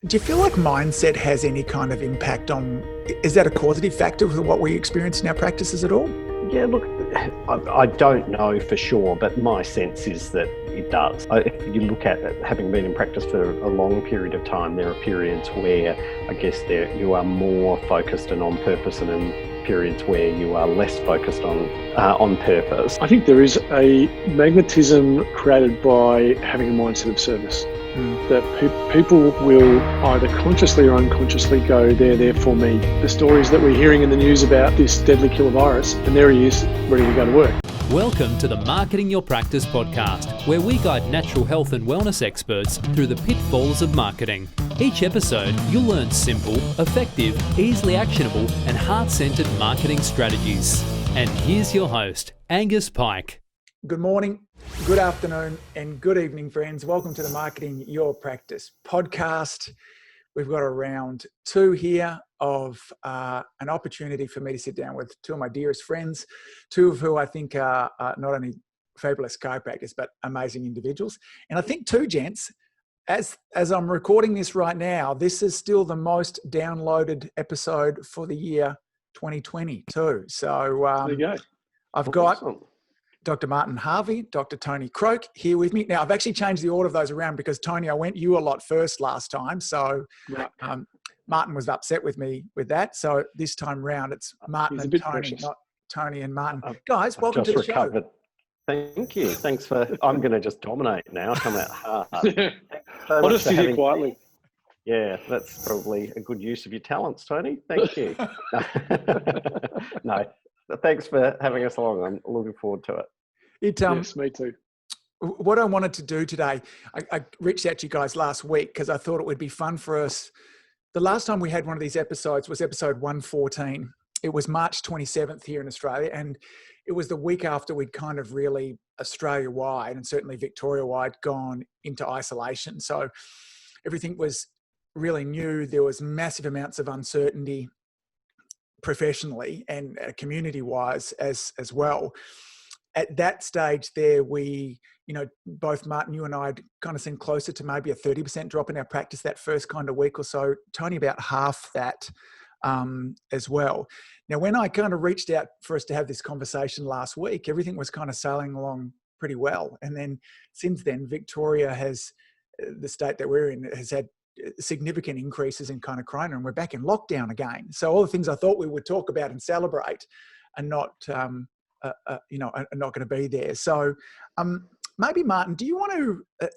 Do you feel like mindset has any kind of impact on, is that a causative factor with what we experience in our practices at all? Yeah, look, I don't know for sure, but my sense is that it does. If you look at it, having been in practice for a long period of time, there are periods where I guess you are more focused and on purpose, and in periods where you are less focused on purpose. I think there is a magnetism created by having a mindset of service. That people will either consciously or unconsciously go, they're there for me. The stories that we're hearing in the news about this deadly killer virus, and there he is, ready to go to work. Welcome to the Marketing Your Practice podcast, where we guide natural health and wellness experts through the pitfalls of marketing. Each episode, you'll learn simple, effective, easily actionable, and heart-centered marketing strategies. And here's your host, Angus Pyke. Good morning, good afternoon, and good evening, friends. Welcome to the Marketing Your Practice podcast. We've got a round two here of an opportunity for me to sit down with two of my dearest friends, two of who I think are not only fabulous chiropractors, but amazing individuals. And I think two gents, as I'm recording this right now, this is still the most downloaded episode for the year 2022. So There you go. I've got Dr. Martin Harvey, Dr. Tony Croke here with me. Now, I've actually changed the order of those around because, Tony, I went you a lot first last time. So Martin was upset with me with that. So this time round, it's Martin and Tony, not Tony and Martin. Guys, welcome to the show. Thank you. Thanks for, I'm going to just dominate now. Come out hard. I'll just sit here quietly. Yeah, that's probably a good use of your talents, Tony. Thank you. No, thanks for having us along. I'm looking forward to it. Yes, me too. What I wanted to do today, I reached out to you guys last week because I thought it would be fun for us. The last time we had one of these episodes was episode 114. It was March 27th here in Australia, and it was the week after we'd kind of really Australia-wide and certainly Victoria-wide gone into isolation. So everything was really new. There was massive amounts of uncertainty professionally and community-wise as well. At that stage there, we, both Martin, you and I had kind of seen closer to maybe a 30% drop in our practice that first kind of week or so. Tony, about half that as well. Now, when I kind of reached out for us to have this conversation last week, everything was kind of sailing along pretty well. And then since then, Victoria has, the state that we're in, has had significant increases in kind of corona, and we're back in lockdown again. So all the things I thought we would talk about and celebrate are not, are not going to be there. So maybe Martin, do you want to,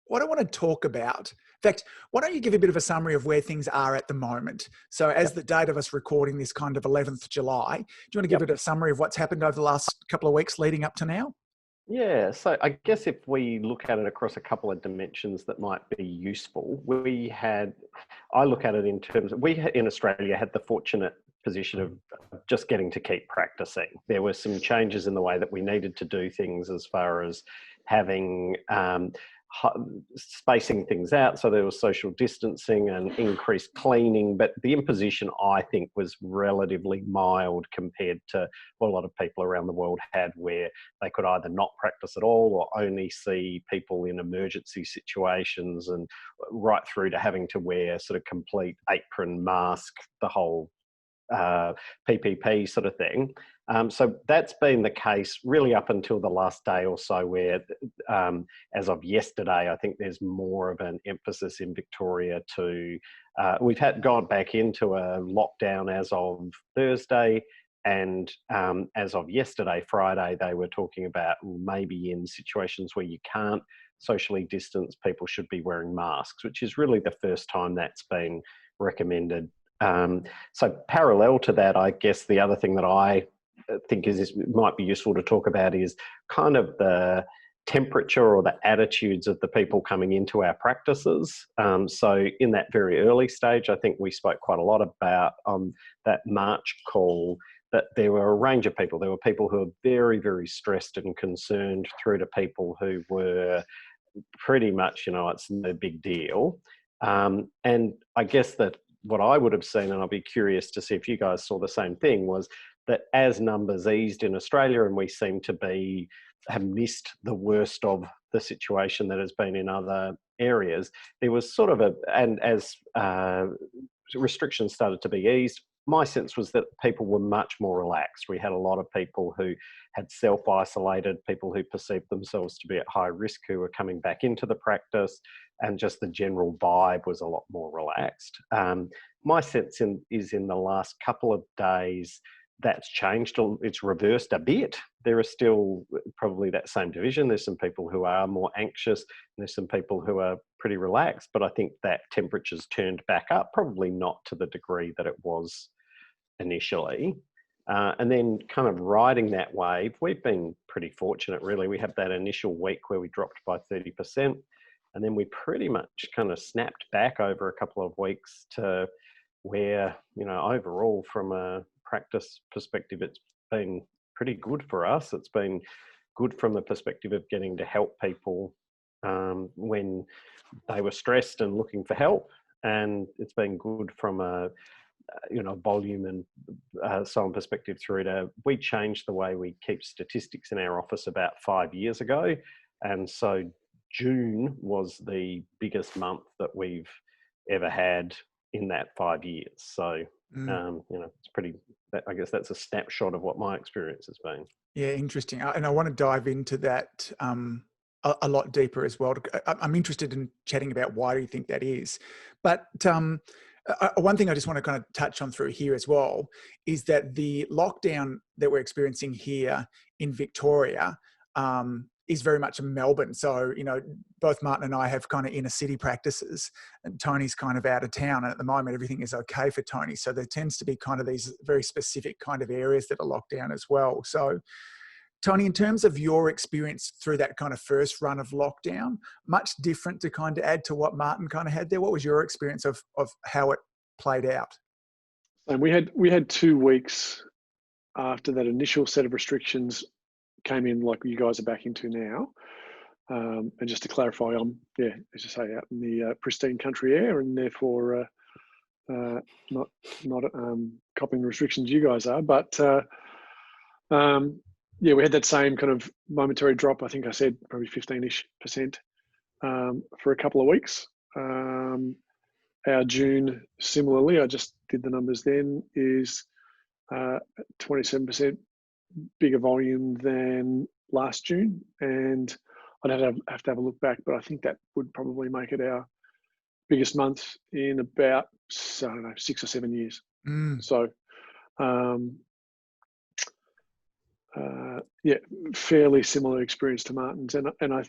what I want to talk about, in fact, why don't you give a bit of a summary of where things are at the moment? So as the date of us recording this kind of 11th July, do you want to give it a summary of what's happened over the last couple of weeks leading up to now? Yeah, so I guess if we look at it across a couple of dimensions that might be useful, I look at it in terms of, we in Australia had the fortunate position of just getting to keep practicing. There were some changes in the way that we needed to do things as far as having spacing things out. So there was social distancing and increased cleaning, but the imposition, I think, was relatively mild compared to what a lot of people around the world had, where they could either not practice at all or only see people in emergency situations, and right through to having to wear sort of complete apron, mask, the whole PPP sort of thing. So that's been the case really up until the last day or so, where as of yesterday, I think there's more of an emphasis in Victoria to, we've gone back into a lockdown as of Thursday, and as of yesterday, Friday, they were talking about maybe in situations where you can't socially distance, people should be wearing masks, which is really the first time that's been recommended. So parallel to that, I guess the other thing that I think might be useful to talk about is kind of the temperature or the attitudes of the people coming into our practices. So in that very early stage, I think we spoke quite a lot about on that March call that there were a range of people. There were people who were very, very stressed and concerned, through to people who were pretty much, it's no big deal. And I guess that what I would have seen, and I'll be curious to see if you guys saw the same thing, was that as numbers eased in Australia and we seem to have missed the worst of the situation that has been in other areas, there was sort of and as restrictions started to be eased, my sense was that people were much more relaxed. We had a lot of people who had self-isolated, people who perceived themselves to be at high risk, who were coming back into the practice, and just the general vibe was a lot more relaxed. My sense is in the last couple of days, that's changed. It's reversed a bit. There are still probably that same division. There's some people who are more anxious, and there's some people who are pretty relaxed, but I think that temperature's turned back up, probably not to the degree that it was initially. And then kind of riding that wave, we've been pretty fortunate, really. We had that initial week where we dropped by 30%, and then we pretty much kind of snapped back over a couple of weeks to where, overall from a practice perspective, it's been pretty good for us. It's been good from the perspective of getting to help people when they were stressed and looking for help. And it's been good from a volume and so on perspective through to, we changed the way we keep statistics in our office about 5 years ago. And so June was the biggest month that we've ever had in that 5 years. So, it's pretty, I guess that's a snapshot of what my experience has been. Yeah, interesting. And I want to dive into that a lot deeper as well. I'm interested in chatting about why do you think that is. But one thing I just want to kind of touch on through here as well is that the lockdown that we're experiencing here in Victoria is very much a Melbourne. So, both Martin and I have kind of inner city practices, and Tony's kind of out of town. And at the moment, everything is okay for Tony. So there tends to be kind of these very specific kind of areas that are locked down as well. So Tony, in terms of your experience through that kind of first run of lockdown, much different to kind of add to what Martin kind of had there? What was your experience of how it played out? And we had 2 weeks after that initial set of restrictions came in, like you guys are back into now. And just to clarify, I'm, as you say, out in the pristine country air, and therefore not copying the restrictions you guys are. But we had that same kind of momentary drop. I think I said probably 15-ish% for a couple of weeks. Our June, similarly, I just did the numbers then, is 27% bigger volume than last June. And I'd have to have a look back, but I think that would probably make it our biggest month in about, 6 or 7 years. So, fairly similar experience to Martin's. And I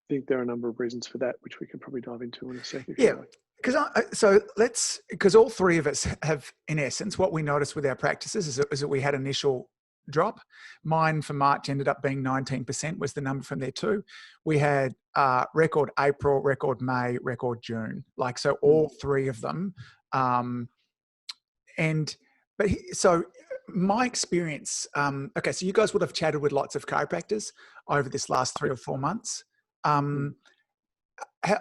think there are a number of reasons for that, which we can probably dive into in a second. Yeah. Because all three of us have, in essence, what we noticed with our practices is that we had initial drop. Mine for March ended up being 19% was the number from there too. We had record April, record May, record June. So all three of them. So my experience, so you guys would have chatted with lots of chiropractors over this last 3 or 4 months.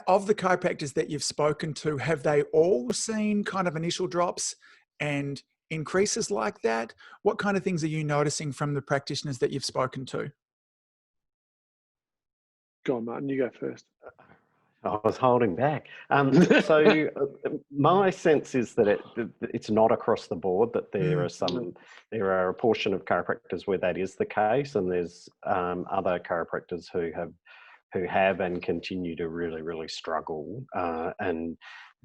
Of the chiropractors that you've spoken to, have they all seen kind of initial drops and increases like that? What kind of things are you noticing from the practitioners that you've spoken to? Go on, Martin, you go first. I was holding back. So my sense is that it's not across the board, that there are a portion of chiropractors where that is the case, and there's other chiropractors who have and continue to really, really struggle, and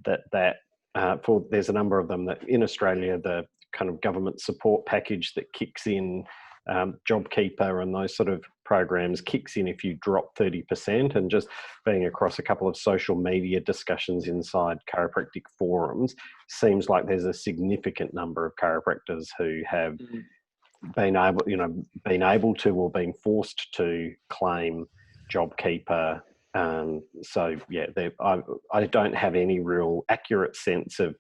there's a number of them that in Australia, the kind of government support package that kicks in, JobKeeper and those sort of programs kicks in if you drop 30%, and just being across a couple of social media discussions inside chiropractic forums, seems like there's a significant number of chiropractors who have been able to or been forced to claim JobKeeper. I don't have any real accurate sense of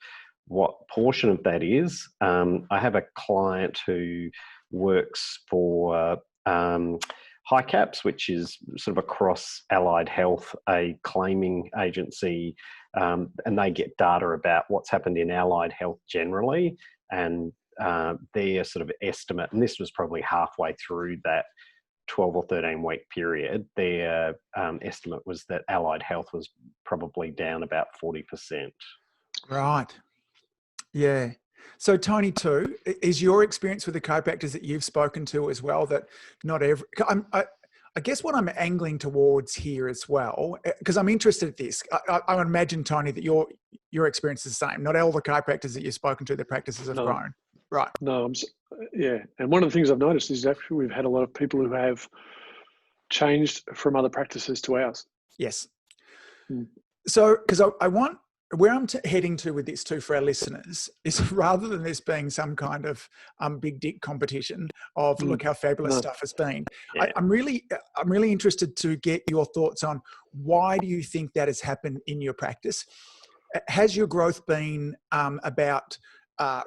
what portion of that is. I have a client who works for HiCaps, which is sort of across allied health, a claiming agency, and they get data about what's happened in allied health generally, and their sort of estimate, and this was probably halfway through that 12 or 13 week period, their estimate was that allied health was probably down about 40%. Right. Yeah. So Tony, too, is your experience with the chiropractors that you've spoken to as well that not every? I guess what I'm angling towards here as well, because I'm interested in this. I would imagine, Tony, that your experience is the same. Not all the chiropractors that you've spoken to, their practices have grown. Right. No, yeah. And one of the things I've noticed is actually we've had a lot of people who have changed from other practices to ours. Yes. So, because I want, where I'm heading to with this too for our listeners is rather than this being some kind of big dick competition of look how fabulous stuff has been, Yeah. I'm really interested to get your thoughts on why do you think that has happened in your practice? Has your growth been about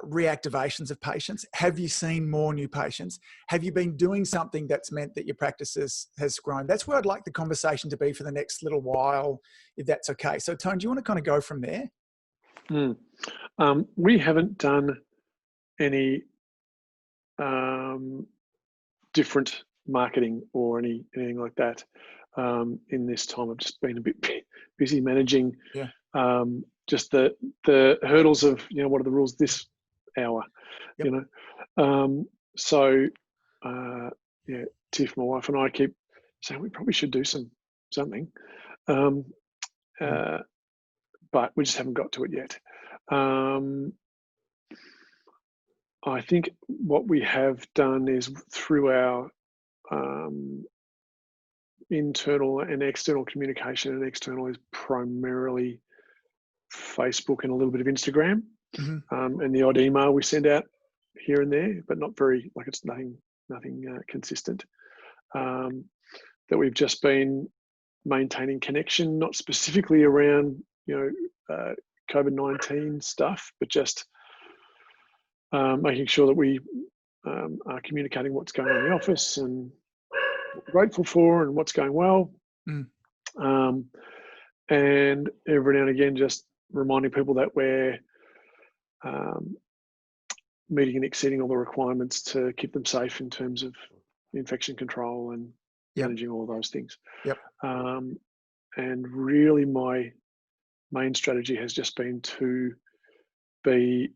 reactivations of patients? Have you seen more new patients? Have you been doing something that's meant that your practice has grown? That's where I'd like the conversation to be for the next little while, if that's okay. So, Tone, do you want to kind of go from there? We haven't done any different marketing or anything like that in this time. I've just been a bit busy managing just the hurdles of, what are the rules this hour, so Tiff, my wife, and I keep saying we probably should do something, but we just haven't got to it yet. I think what we have done is through our internal and external communication, and external is primarily Facebook and a little bit of Instagram, and the odd email we send out here and there, but not very, it's nothing consistent. That we've just been maintaining connection, not specifically around, COVID-19 stuff, but just making sure that we are communicating what's going on in the office and what we're grateful for and what's going well. And every now and again, just reminding people that we're meeting and exceeding all the requirements to keep them safe in terms of infection control and managing all of those things. And really my main strategy has just been to be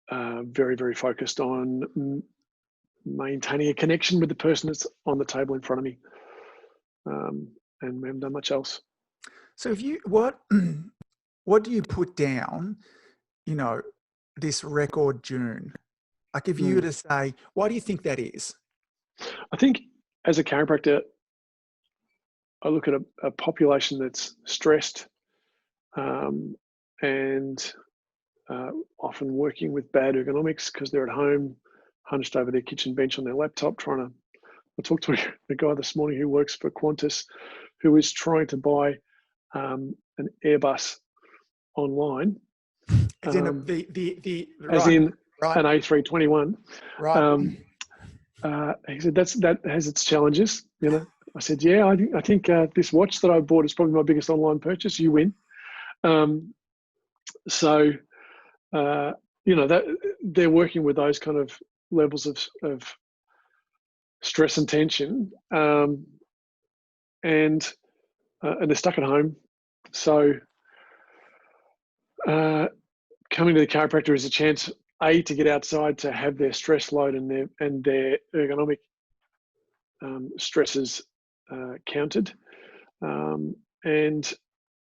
very, very focused on maintaining a connection with the person that's on the table in front of me. And we haven't done much else. So what do you put down, this record June? Like if you were to say, why do you think that is? I think as a chiropractor, I look at a population that's stressed and often working with bad ergonomics because they're at home, hunched over their kitchen bench on their laptop I talked to a guy this morning who works for Qantas, who is trying to buy an Airbus online. As in an A321. Right. He said that has its challenges. I said, yeah, I think this watch that I bought is probably my biggest online purchase. You win. So that they're working with those kind of levels of stress and tension, and they're stuck at home. So coming to the chiropractor is a chance, to get outside, to have their stress load and their ergonomic stresses counted. And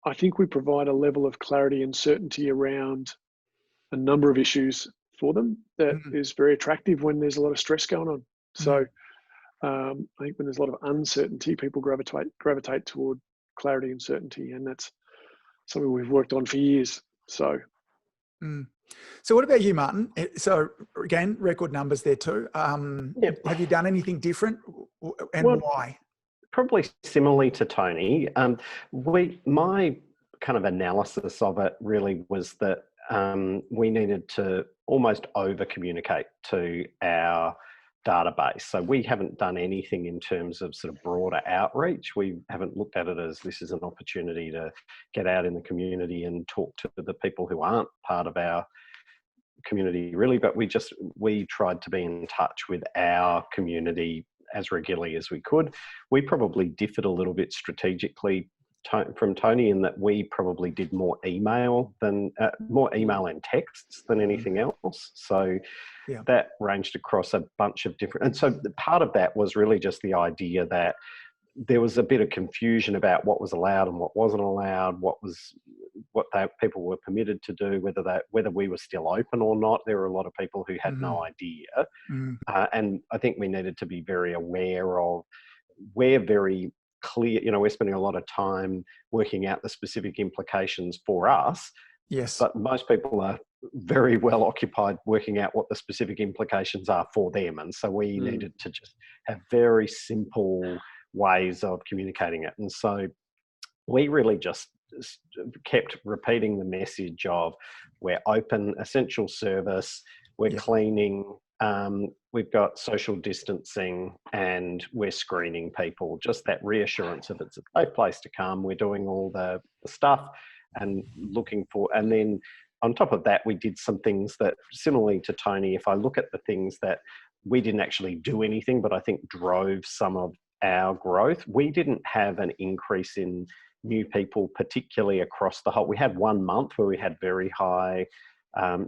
I think we provide a level of clarity and certainty around a number of issues for them that is very attractive when there's a lot of stress going on. So I think when there's a lot of uncertainty, people gravitate toward clarity and certainty, and that's something we've worked on for years. So what about you, Martin? So again, record numbers there too. Have you done anything different, and why? Probably similarly to Tony. My kind of analysis of it really was that we needed to almost over communicate to our database. So we haven't done anything in terms of sort of broader outreach. We haven't looked at it as this is an opportunity to get out in the community and talk to the people who aren't part of our community really, but we tried to be in touch with our community as regularly as we could. We probably differed a little bit strategically from Tony in that we probably did more email and texts than anything else. So that ranged across a bunch of different, and so part of that was really just the idea that there was a bit of confusion about what was allowed and what wasn't allowed, what people were permitted to do, whether we were still open or not. There were a lot of people who had no idea. And I think we needed to be very aware of, we're very clear, we're spending a lot of time working out the specific implications for us. Yes. But most people are very well occupied working out what the specific implications are for them. And so we needed to just have very simple ways of communicating it. And so we really just kept repeating the message of, we're open, essential service, we're cleaning, we've got social distancing, and we're screening people. Just that reassurance of it's a safe place to come. We're doing all the stuff and looking for, and then on top of that, we did some things that, similarly to Tony, if I look at the things that we didn't actually do anything, but I think drove some of our growth, we didn't have an increase in new people, particularly across the whole. We had 1 month where we had very high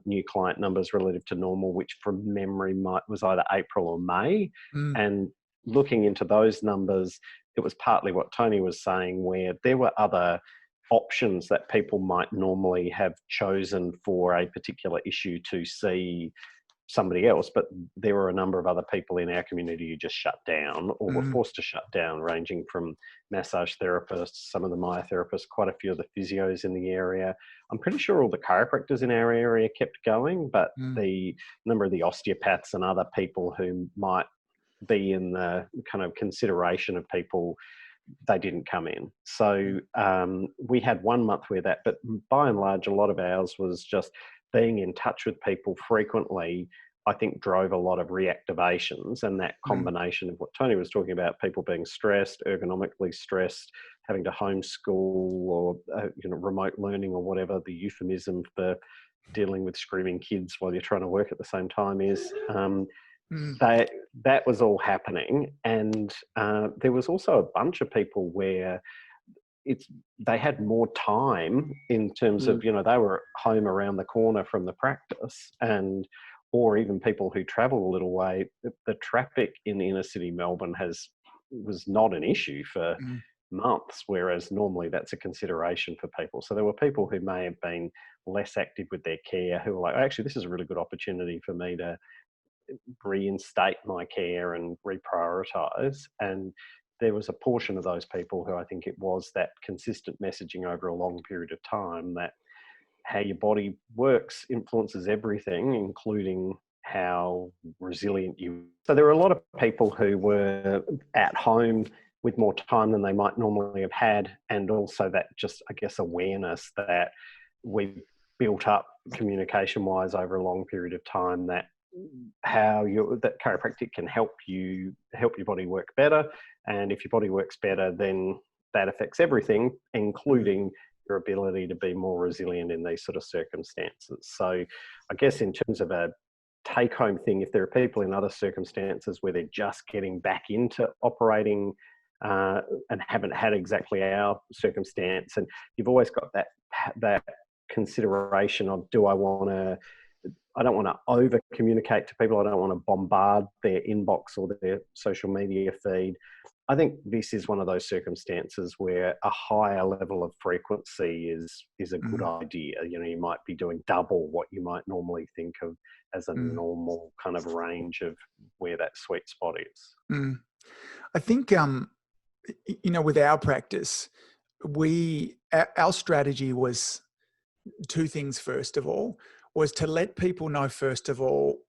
new client numbers relative to normal, which from memory was either April or May. And looking into those numbers, it was partly what Tony was saying, where there were other options that people might normally have chosen for a particular issue to see somebody else, but there were a number of other people in our community who just shut down or were forced to shut down, ranging from massage therapists, some of the myotherapists, quite a few of the physios in the area. I'm pretty sure all the chiropractors in our area kept going, but the number of the osteopaths and other people who might be in the kind of consideration of people, they didn't come in. So we had 1 month where that, but by and large, a lot of ours was just being in touch with people frequently, I think drove a lot of reactivations, and that combination of what Tony was talking about, people being stressed, ergonomically stressed, having to homeschool or remote learning or whatever the euphemism for dealing with screaming kids while you're trying to work at the same time is. That was all happening, and there was also a bunch of people where they had more time in terms of, they were home around the corner from the practice, or even people who travel a little way. The traffic in inner city Melbourne was not an issue for months, whereas normally that's a consideration for people. So there were people who may have been less active with their care who were like, actually, this is a really good opportunity for me to reinstate my care and reprioritize. And there was a portion of those people who I think it was that consistent messaging over a long period of time that how your body works influences everything, including how resilient you. So there were a lot of people who were at home with more time than they might normally have had, and also that just, I guess, awareness that we built up communication-wise over a long period of time, that that chiropractic can help your body work better, and if your body works better, then that affects everything, including your ability to be more resilient in these sort of circumstances. So I guess in terms of a take-home thing, if there are people in other circumstances where they're just getting back into operating and haven't had exactly our circumstance, and you've always got that consideration of, I don't want to over communicate to people. I don't want to bombard their inbox or their social media feed. I think this is one of those circumstances where a higher level of frequency is a good idea. You might be doing double what you might normally think of as a normal kind of range of where that sweet spot is. I think, with our practice, our strategy was two things. First of all, was to let people know, first of all,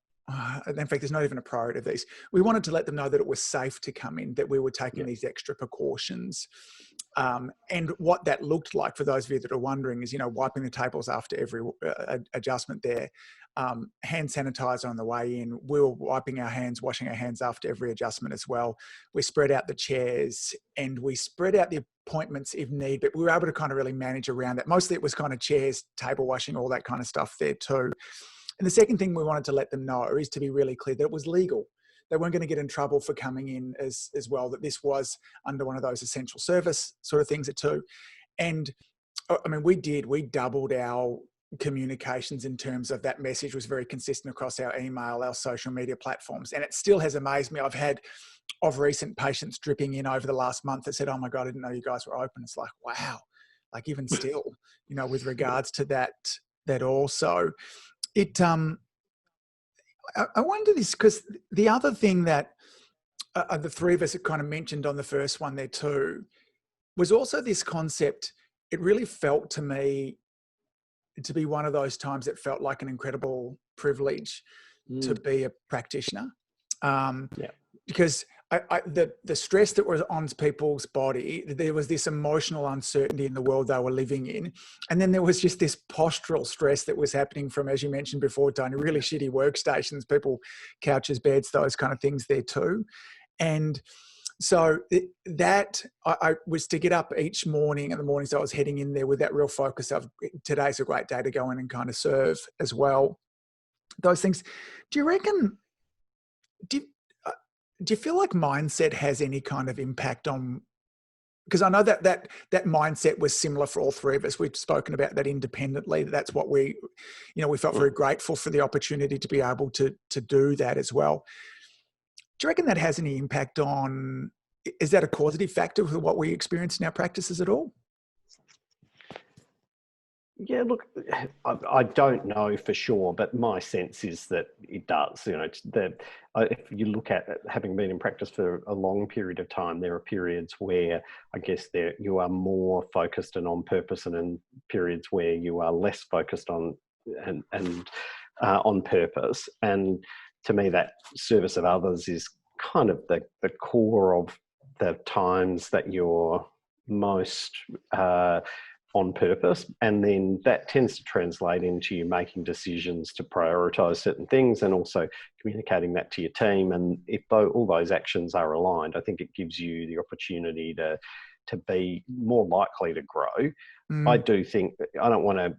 in fact, there's not even a priority of these. We wanted to let them know that it was safe to come in, that we were taking these extra precautions. And what that looked like, for those of you that are wondering, is, wiping the tables after every adjustment there, hand sanitizer on the way in. We were wiping our hands, washing our hands after every adjustment as well. We spread out the chairs and we spread out the appointments if need, but we were able to kind of really manage around that. Mostly it was kind of chairs, table washing, all that kind of stuff there too. And the second thing we wanted to let them know is to be really clear that it was legal. they weren't going to get in trouble for coming in as well, that this was under one of those essential service sort of things too. And I mean, we doubled our communications in terms of that message was very consistent across our email, our social media platforms. And it still has amazed me. I've had of recent patients dripping in over the last month that said, oh my God, I didn't know you guys were open. It's like, wow. Like even still, you know, with regards to that also, it, I wonder this, because the other thing that the three of us had kind of mentioned on the first one there too, was also this concept. It really felt to me to be one of those times that felt like an incredible privilege to be a practitioner. Because the stress that was on people's body, there was this emotional uncertainty in the world they were living in. And then there was just this postural stress that was happening from, as you mentioned before, Tony, really shitty workstations, people, couches, beds, those kind of things there too. And so I was to get up each morning, in the mornings I was heading in there with that real focus of today's a great day to go in and kind of serve as well. Those things. Do you reckon, do you feel like mindset has any kind of impact on, because I know that mindset was similar for all three of us. We've spoken about that independently. That's what we felt very grateful for the opportunity to be able to do that as well. Do you reckon that has any impact on, is that a causative factor for what we experience in our practices at all? Yeah, look, I don't know for sure, but my sense is that it does. You know, if you look at it, having been in practice for a long period of time, there are periods where I guess you are more focused and on purpose, and in periods where you are less focused on on purpose. And to me, that service of others is kind of the core of the times that you're most on purpose, and then that tends to translate into you making decisions to prioritize certain things and also communicating that to your team. And if all those actions are aligned, I think it gives you the opportunity to be more likely to grow. I do think, I don't want to,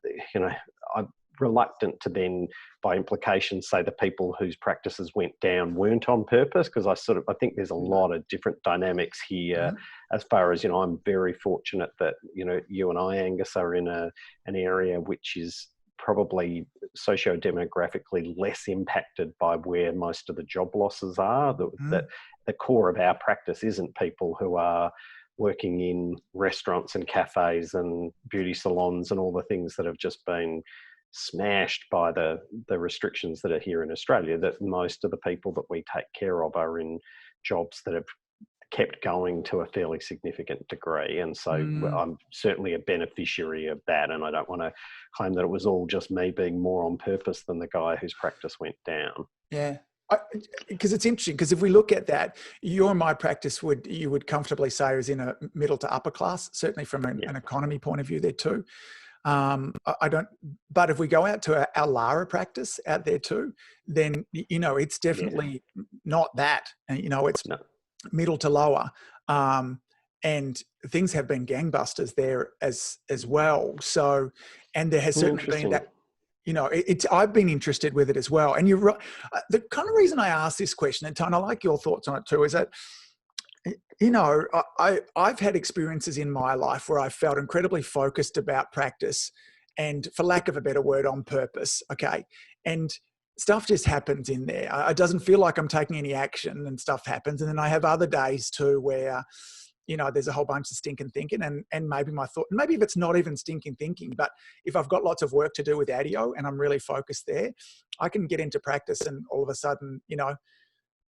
I'm reluctant to then by implication say the people whose practices went down weren't on purpose, because I think there's a lot of different dynamics here. As far as, I'm very fortunate that, you and I, Angus, are in an area which is probably socio-demographically less impacted by where most of the job losses are. That the core of our practice isn't people who are working in restaurants and cafes and beauty salons and all the things that have just been smashed by the restrictions that are here in Australia. That most of the people that we take care of are in jobs that have kept going to a fairly significant degree. And so I'm certainly a beneficiary of that. And I don't want to claim that it was all just me being more on purpose than the guy whose practice went down. Yeah. Because it's interesting, because if we look at that, your and my practice you would comfortably say is in a middle to upper class, certainly from an economy point of view there too. But if we go out to our Lara practice out there too, then, it's definitely not that, it's middle to lower. And things have been gangbusters there as well. So, and there has certainly been that, I've been interested with it as well. And you're right. The kind of reason I asked this question, and Tony, I like your thoughts on it too, is that, I've had experiences in my life where I felt incredibly focused about practice and, for lack of a better word, on purpose. Okay. And stuff just happens in there. It doesn't feel like I'm taking any action, and stuff happens. And then I have other days too where, there's a whole bunch of stinking thinking, and maybe maybe if it's not even stinking thinking, but if I've got lots of work to do with ADIO and I'm really focused there, I can get into practice and all of a sudden,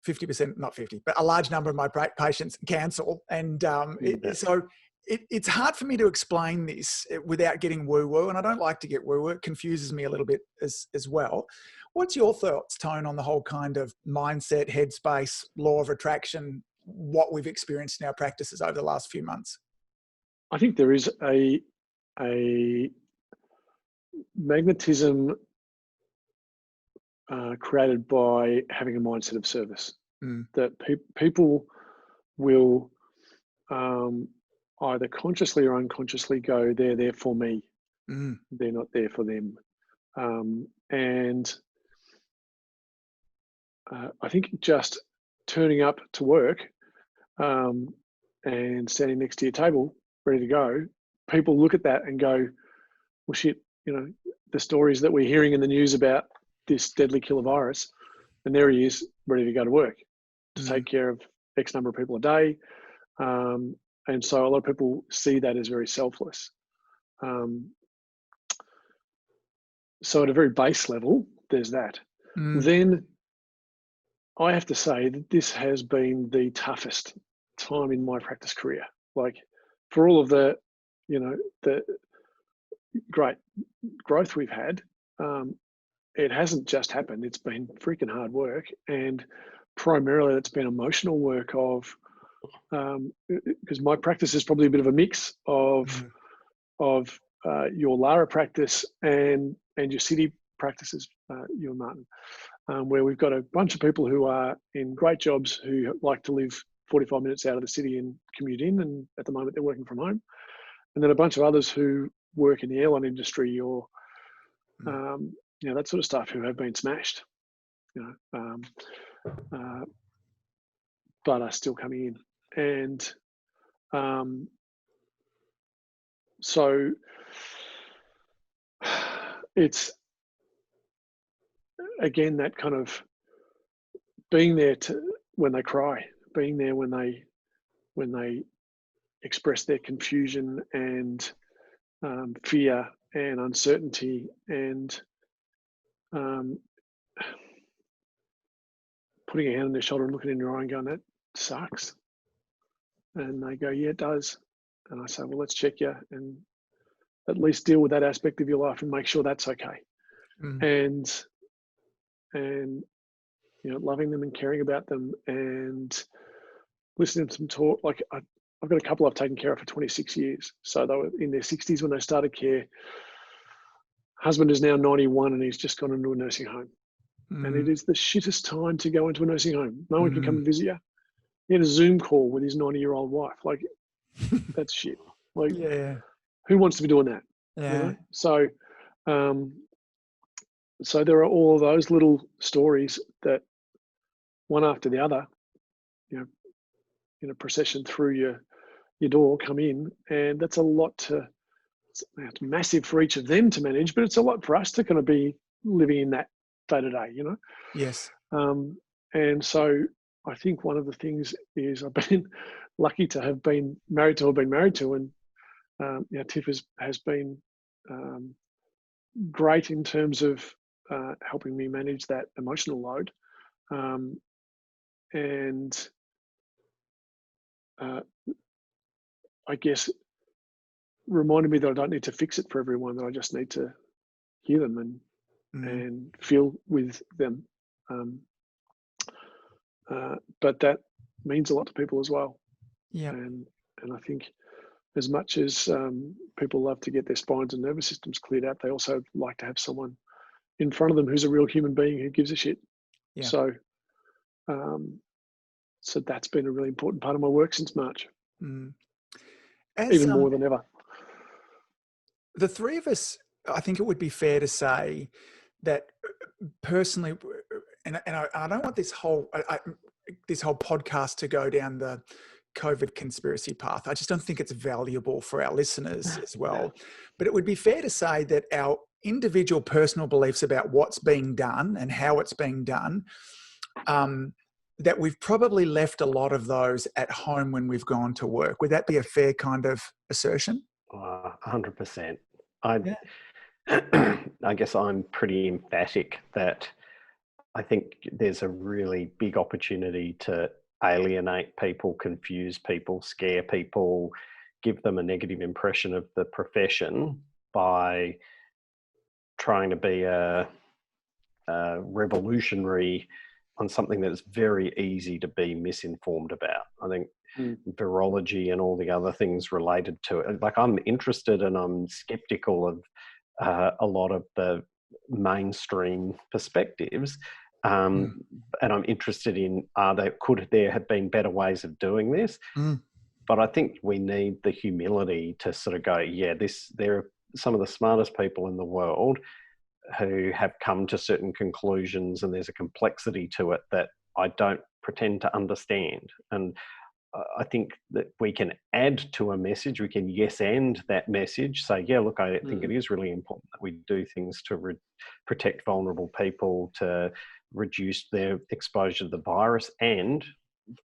50%, not 50, but a large number of my patients cancel. And so it's hard for me to explain this without getting woo-woo. And I don't like to get woo-woo. It confuses me a little bit as well. What's your thoughts, Tone, on the whole kind of mindset, headspace, law of attraction, what we've experienced in our practices over the last few months? I think there is a magnetism created by having a mindset of service, that people will either consciously or unconsciously go, they're there for me, they're not there for them. And I think just turning up to work and standing next to your table, ready to go, people look at that and go, well, shit, the stories that we're hearing in the news about this deadly killer virus, and there he is, ready to go to work to take care of X number of people a day. And so a lot of people see that as very selfless. So at a very base level, there's that. Then I have to say that this has been the toughest time in my practice career. Like, for all of the great growth we've had, it hasn't just happened. It's been freaking hard work, and primarily it's been emotional work of, because my practice is probably a bit of a mix of your Lara practice and your city practices, you and Martin, where we've got a bunch of people who are in great jobs who like to live 45 minutes out of the city and commute in, and at the moment they're working from home. And then a bunch of others who work in the airline industry or that sort of stuff, who have been smashed, but are still coming in. And so it's, again, that kind of being there when they cry, being there when they express their confusion and fear and uncertainty, and putting a hand on their shoulder and looking in your eye and going, that sucks. And they go, yeah, it does. And I say, well, let's check you and at least deal with that aspect of your life and make sure that's okay. And loving them and caring about them and listening to them talk. Like, I've got a couple I've taken care of for 26 years. So they were in their 60s when they started care. Husband is now 91 and he's just gone into a nursing home. And it is the shittest time to go into a nursing home. No one can come and visit you. He had a Zoom call with his 90-year-old wife. Like, that's shit. Like, who wants to be doing that? Yeah. So, so there are all of those little stories that, one after the other, in a procession through your door, come in, and that's a lot it's massive for each of them to manage, but it's a lot for us to kind of be living in that day to day, Yes. And so I think one of the things is I've been lucky to have been married to, and Tiff has been great in terms of helping me manage that emotional load, and I guess reminded me that I don't need to fix it for everyone, that I just need to hear them and feel with them. But that means a lot to people as well. Yeah. And I think as much as people love to get their spines and nervous systems cleared out, they also like to have someone in front of them who's a real human being who gives a shit. Yeah. So, so that's been a really important part of my work since March, even more than ever. The three of us, I think it would be fair to say that personally, and I don't want this whole podcast to go down the COVID conspiracy path. I just don't think it's valuable for our listeners as well. But it would be fair to say that our individual personal beliefs about what's being done and how it's being done, that we've probably left a lot of those at home when we've gone to work. Would that be a fair kind of assertion? 100%. I guess I'm pretty emphatic that I think there's a really big opportunity to alienate people, confuse people, scare people, give them a negative impression of the profession by trying to be a revolutionary on something that's very easy to be misinformed about. I think virology and all the other things related to it. Like, I'm interested and I'm skeptical of a lot of the mainstream perspectives. And I'm interested in, could there have been better ways of doing this? But I think we need the humility to sort of go, there are some of the smartest people in the world who have come to certain conclusions, and there's a complexity to it that I don't pretend to understand. And I think that we can add to a message. We can yes and that message. Say, yeah, look, I think it is really important that we do things to protect vulnerable people, to reduce their exposure to the virus. And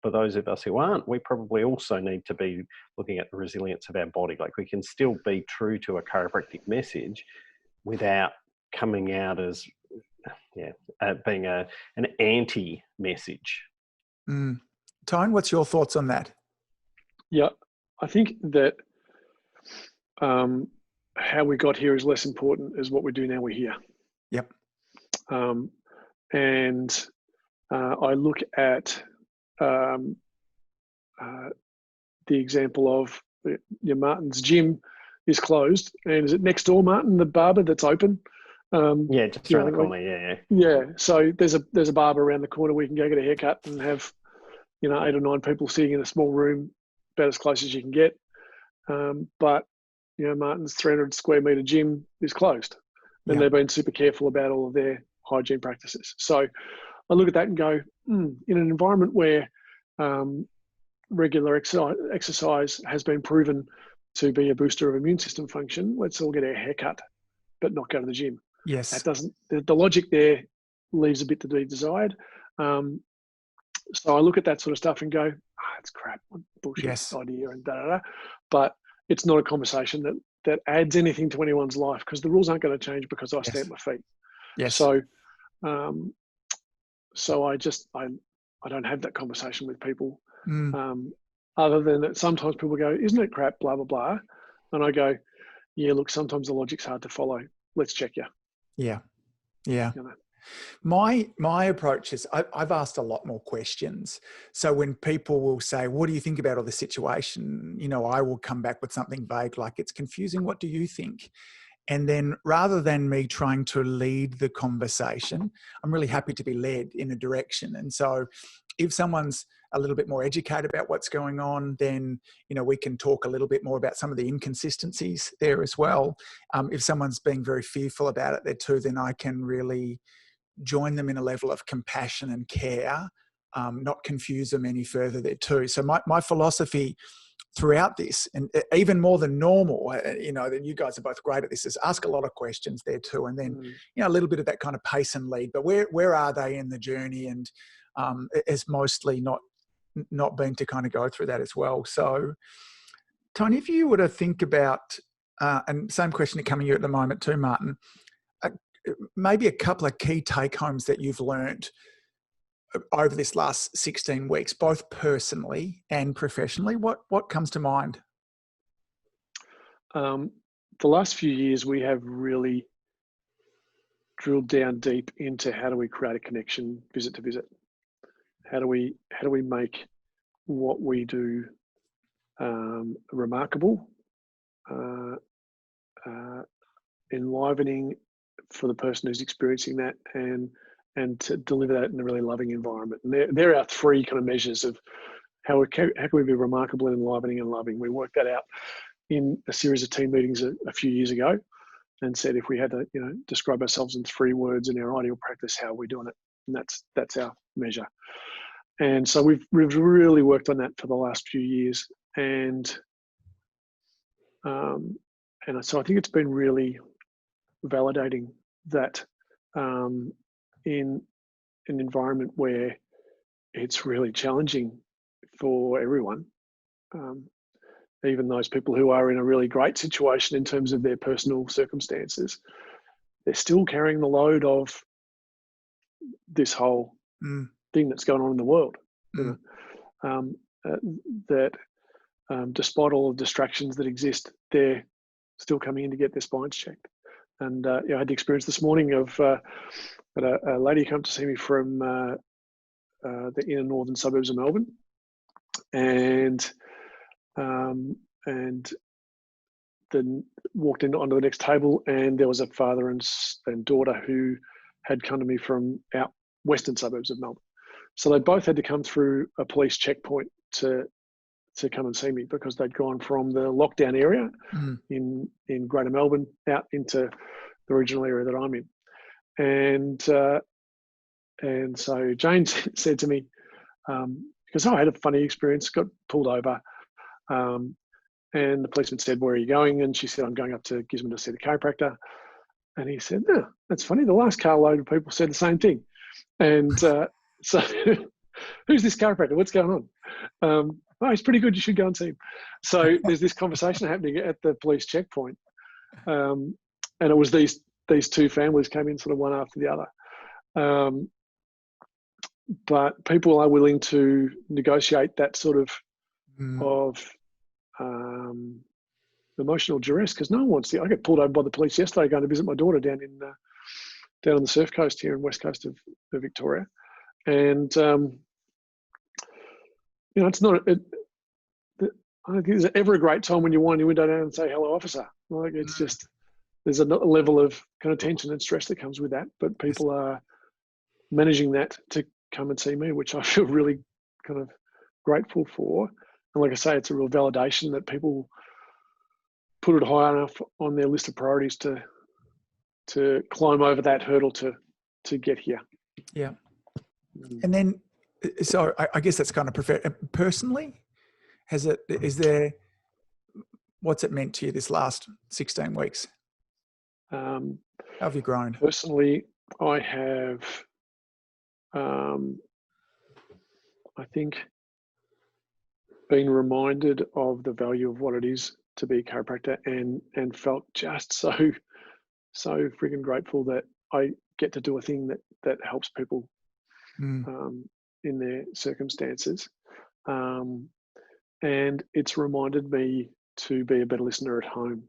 for those of us who aren't, we probably also need to be looking at the resilience of our body. Like, we can still be true to a chiropractic message without coming out as being an anti-message. Tone, what's your thoughts on that? Yeah, I think that how we got here is less important as what we do now we're here. Yep. And I look at the example of your Martin's gym is closed, and is it next door, Martin, the barber that's open? Just around the corner. Yeah. So there's a barber around the corner. We can go get a haircut and have 8 or 9 people sitting in a small room, about as close as you can get. But Martin's 300 square meter gym is closed, and they've been super careful about all of their hygiene practices. So I look at that and go, in an environment where regular exercise has been proven to be a booster of immune system function, let's all get our hair cut, but not go to the gym. Yes. That doesn't, the logic there leaves a bit to be desired. So I look at that sort of stuff and go, it's crap, bullshit idea and da-da-da. But it's not a conversation that adds anything to anyone's life, because the rules aren't going to change because I stamp my feet. Yes. So, so I don't have that conversation with people. Other than that, sometimes people go, isn't it crap, blah, blah, blah. And I go, yeah, look, sometimes the logic's hard to follow. Let's check you. Yeah. My approach is I've asked a lot more questions. So when people will say, what do you think about all the situation? I will come back with something vague, like, it's confusing. What do you think? And then rather than me trying to lead the conversation, I'm really happy to be led in a direction. And so if someone's a little bit more educated about what's going on, then, we can talk a little bit more about some of the inconsistencies there as well. If someone's being very fearful about it there too, then I can really join them in a level of compassion and care, not confuse them any further there too. So my philosophy throughout this, and even more than normal, that you guys are both great at this, is ask a lot of questions there too. And then, a little bit of that kind of pace and lead, but where are they in the journey? And it's mostly not been to kind of go through that as well. So Tony, if you were to think about, and same question coming you at the moment too, Martin, maybe a couple of key take-homes that you've learned over this last 16 weeks, both personally and professionally, what comes to mind? The last few years, we have really drilled down deep into how do we create a connection visit to visit. How do we make what we do remarkable, enlivening for the person who's experiencing that, and to deliver that in a really loving environment. And there are 3 kind of measures of how can we be remarkable and enlivening and loving. We worked that out in a series of team meetings a few years ago, and said if we had to describe ourselves in 3 words in our ideal practice, how are we doing it? And that's our measure. And so we've really worked on that for the last few years, and so I think it's been really validating that in an environment where it's really challenging for everyone, even those people who are in a really great situation in terms of their personal circumstances, they're still carrying the load of this whole thing that's going on in the world. That despite all the distractions that exist, they're still coming in to get their spines checked. And I had the experience this morning of a lady come to see me from the inner northern suburbs of Melbourne, and then walked onto the next table, and there was a father and daughter who had come to me from out western suburbs of Melbourne. So they both had to come through a police checkpoint to come and see me, because they'd gone from the lockdown area in Greater Melbourne out into the regional area that I'm in. And so Jane said to me, because I had a funny experience, got pulled over, and the policeman said, "Where are you going?" And she said, "I'm going up to Gisborne to see the chiropractor." And he said, "No, that's funny. The last carload of people said the same thing." And so, who's this chiropractor? What's going on? Oh, he's pretty good. You should go and see him. So there's this conversation happening at the police checkpoint, and it was these two families came in sort of one after the other. But people are willing to negotiate that sort of emotional duress, because no one wants to. I got pulled over by the police yesterday going to visit my daughter down on the surf coast here in west coast of Victoria, and it's not. I don't think there's ever a great time when you wind your window down and say hello, officer. Like, it's just, there's a level of kind of tension and stress that comes with that, but people are managing that to come and see me, which I feel really kind of grateful for. And like I say, it's a real validation that people put it high enough on their list of priorities to climb over that hurdle to get here. Yeah. And then, so I guess that's kind of personally, what's it meant to you this last 16 weeks? How have you grown? Personally, I have, I think, been reminded of the value of what it is to be a chiropractor, and felt just so freaking grateful that I get to do a thing that helps people in their circumstances. And it's reminded me to be a better listener at home.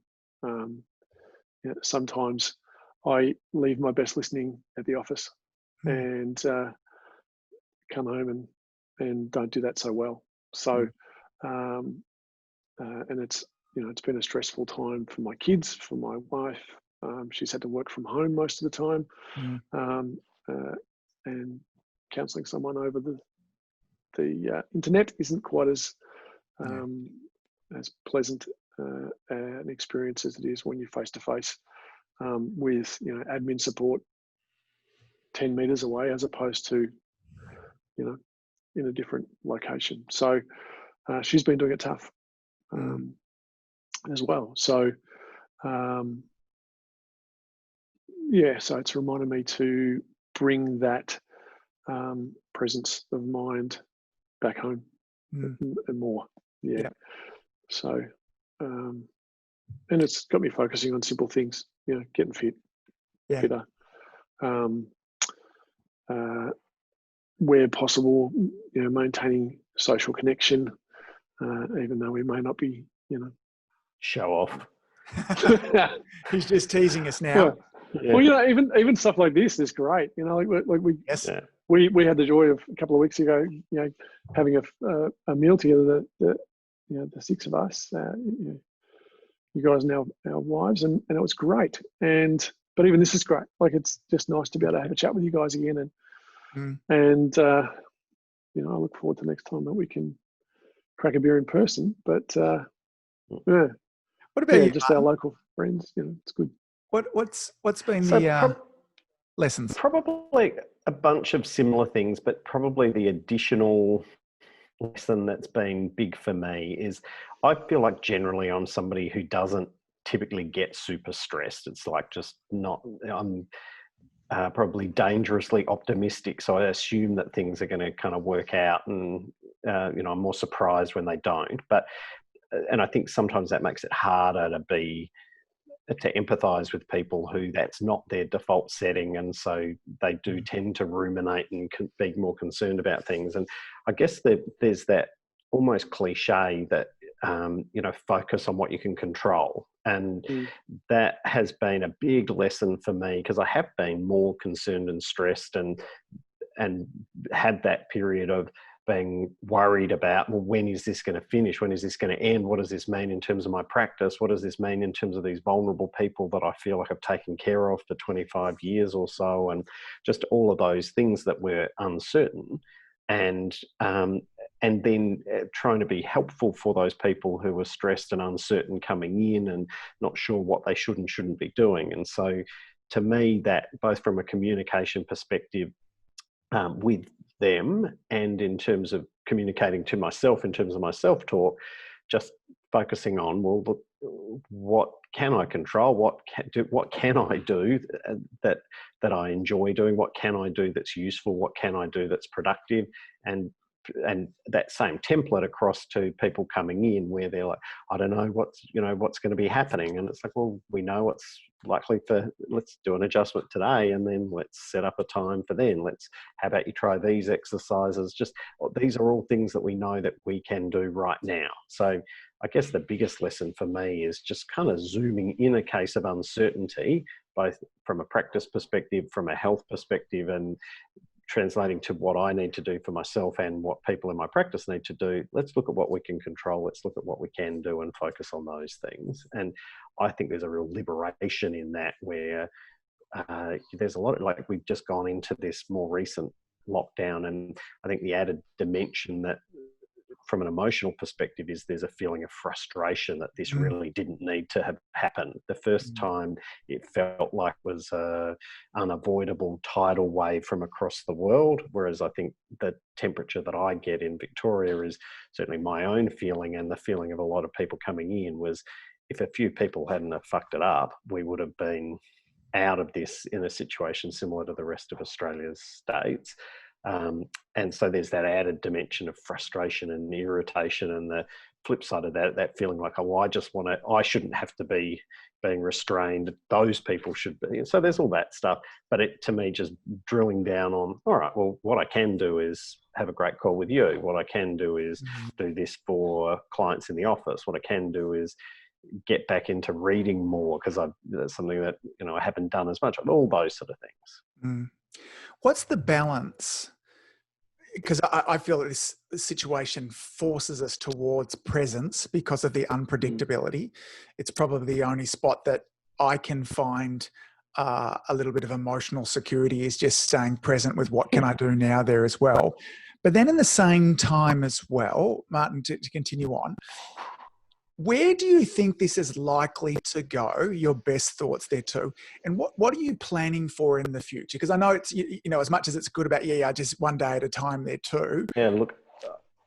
Sometimes I leave my best listening at the office and come home and don't do that so well. So, and it's been a stressful time for my kids, for my wife. She's had to work from home most of the time, and counselling someone over the internet isn't quite as pleasant an experience as it is when you're face to face with admin support 10 meters away, as opposed to in a different location. So she's been doing it tough as well. So so it's reminded me to bring that presence of mind back home and more. Yeah. So, and it's got me focusing on simple things, getting fitter, where possible, maintaining social connection, even though we may not be, show off. He's just teasing us now. Well, even stuff like this is great. We had the joy of a couple of weeks ago, having a meal together. The six of us, you guys and our wives, and it was great. But even this is great. Like, it's just nice to be able to have a chat with you guys again, and I look forward to next time that we can crack a beer in person. But what about you, just Martin? Our local friends? It's good. What's been the lessons? Probably a bunch of similar things, but probably the additional lesson that's been big for me is I feel like generally I'm somebody who doesn't typically get super stressed. It's like just not, I'm probably dangerously optimistic. So I assume that things are going to kind of work out, and, I'm more surprised when they don't. And I think sometimes that makes it harder to empathize with people who that's not their default setting, and so they do tend to ruminate and be more concerned about things. And I guess there's that almost cliche that focus on what you can control, and that has been a big lesson for me, because I have been more concerned and stressed and had that period of being worried about, well, when is this going to finish? When is this going to end? What does this mean in terms of my practice? What does this mean in terms of these vulnerable people that I feel like I've taken care of for 25 years or so? And just all of those things that were uncertain. And then trying to be helpful for those people who were stressed and uncertain coming in and not sure what they should and shouldn't be doing. And so to me, that both from a communication perspective, with them, and in terms of communicating to myself, in terms of my self-talk, just focusing on, well, look, what can I control? What can I do that I enjoy doing? What can I do that's useful? What can I do that's productive? And that same template across to people coming in, where they're like, I don't know what's going to be happening, and it's like, well, we know what's likely for. Let's do an adjustment today, and then let's set up a time for then. How about you try these exercises? Just these are all things that we know that we can do right now. So I guess the biggest lesson for me is just kind of zooming in a case of uncertainty, both from a practice perspective, from a health perspective, and translating to what I need to do for myself and what people in my practice need to do. Let's look at what we can control. Let's look at what we can do and focus on those things. And I think there's a real liberation in that, where there's a lot of, like, we've just gone into this more recent lockdown, and I think the added dimension that from an emotional perspective is there's a feeling of frustration that this really didn't need to have happened. The first time it felt like was a unavoidable tidal wave from across the world, whereas I think the temperature that I get in Victoria is certainly my own feeling, and the feeling of a lot of people coming in was, if a few people hadn't have fucked it up, we would have been out of this in a situation similar to the rest of Australia's states. And so there's that added dimension of frustration and irritation, and the flip side of that feeling like, oh, I shouldn't have to be being restrained. Those people should be. So there's all that stuff. But to me, just drilling down on, all right, well, what I can do is have a great call with you. What I can do is do this for clients in the office. What I can do is get back into reading more, because that's something that, I haven't done as much of, all those sort of things. What's the balance? Because I feel that this situation forces us towards presence because of the unpredictability. It's probably the only spot that I can find a little bit of emotional security, is just staying present with what can I do now there as well. But then in the same time as well, Martin, to continue on, where do you think this is likely to go? Your best thoughts there too. And what are you planning for in the future? Because I know it's, as much as it's good about, just one day at a time there too. Yeah, look.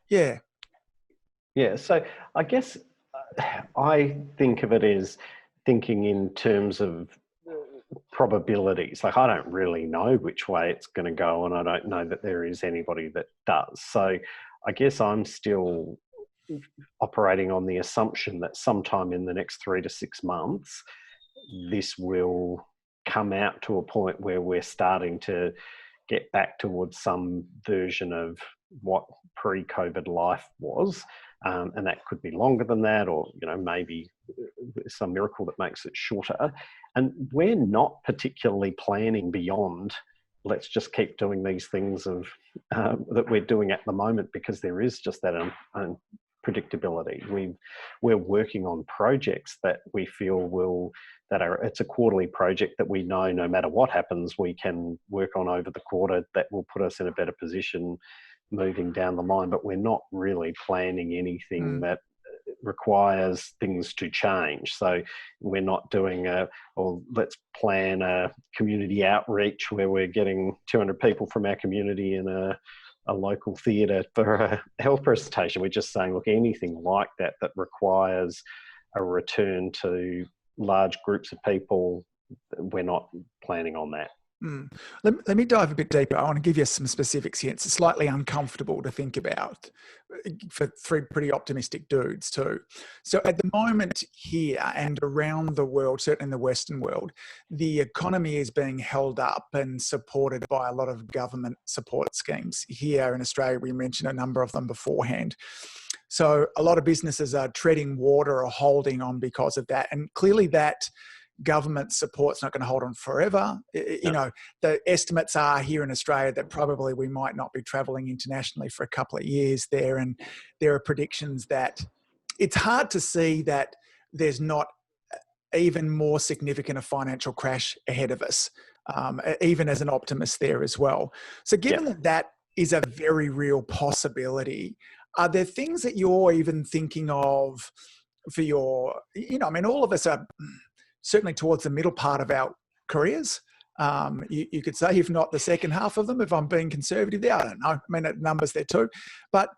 Yeah. Yeah, so I guess I think of it as thinking in terms of probabilities. Like, I don't really know which way it's going to go, and I don't know that there is anybody that does. So I guess I'm still operating on the assumption that sometime in the next 3 to 6 months, this will come out to a point where we're starting to get back towards some version of what pre-COVID life was. And that could be longer than that, or, maybe some miracle that makes it shorter. And we're not particularly planning beyond, let's just keep doing these things that we're doing at the moment, because there is just that unpredictability. We're working on projects that we feel it's a quarterly project that we know no matter what happens, we can work on over the quarter, that will put us in a better position moving down the line. But we're not really planning anything that requires things to change. So we're not doing let's plan a community outreach where we're getting 200 people from our community in a local theatre for a health presentation. We're just saying, look, anything like that requires a return to large groups of people, we're not planning on that. Let me dive a bit deeper. I want to give you some specifics here. It's slightly uncomfortable to think about for three pretty optimistic dudes too. So at the moment here and around the world, certainly in the Western world, the economy is being held up and supported by a lot of government support schemes. Here in Australia, we mentioned a number of them beforehand. So a lot of businesses are treading water or holding on because of that. And clearly that government support's not going to hold on forever. The estimates are here in Australia that probably we might not be traveling internationally for a couple of years there. And there are predictions that it's hard to see that there's not even more significant a financial crash ahead of us, even as an optimist there as well. So given that is a very real possibility, are there things that you're even thinking of for your, all of us are certainly towards the middle part of our careers. You could say, if not the second half of them, if I'm being conservative there. I don't know. I mean, numbers there too. But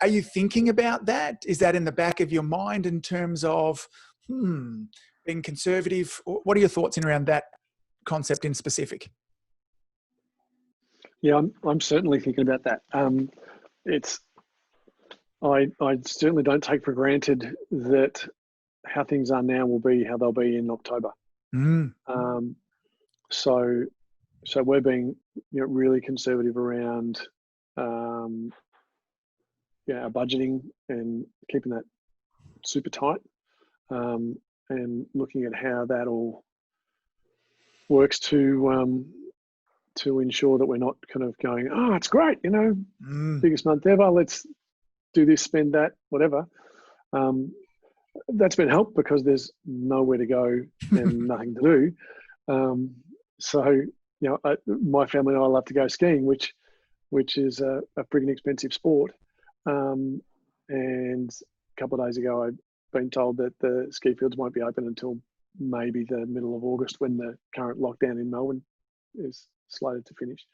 are you thinking about that? Is that in the back of your mind in terms of being conservative? What are your thoughts in around that concept in specific? Yeah, I'm certainly thinking about that. I certainly don't take for granted that how things are now will be how they'll be in October. So we're being really conservative around our budgeting and keeping that super tight, and looking at how that all works to ensure that we're not kind of going, oh, it's great, biggest month ever, let's do this, spend that, whatever. That's been helped because there's nowhere to go and nothing to do. So my family and I love to go skiing, which is a pretty expensive sport. And a couple of days ago, I'd been told that the ski fields won't be open until maybe the middle of August, when the current lockdown in Melbourne is slated to finish.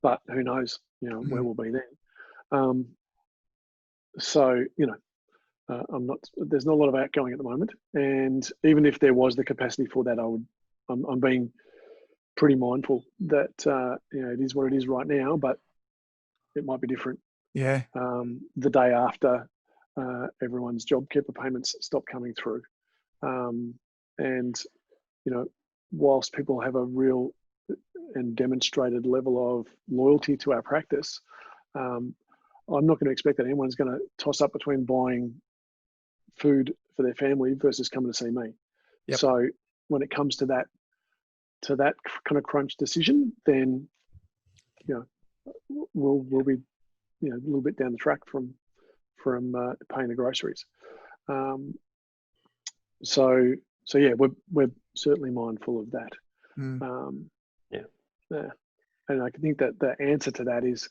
But who knows, where we'll be then. So, there's not a lot of outgoing at the moment. And even if there was the capacity for that, I'm being pretty mindful that, it is what it is right now, but it might be different. Yeah. The day after everyone's JobKeeper payments stop coming through. And, whilst people have a real and demonstrated level of loyalty to our practice, I'm not going to expect that anyone's going to toss up between buying food for their family versus coming to see me. Yep. So when it comes to that kind of crunch decision, then we'll be a little bit down the track from paying the groceries. So yeah, we're certainly mindful of that. And I think that the answer to that is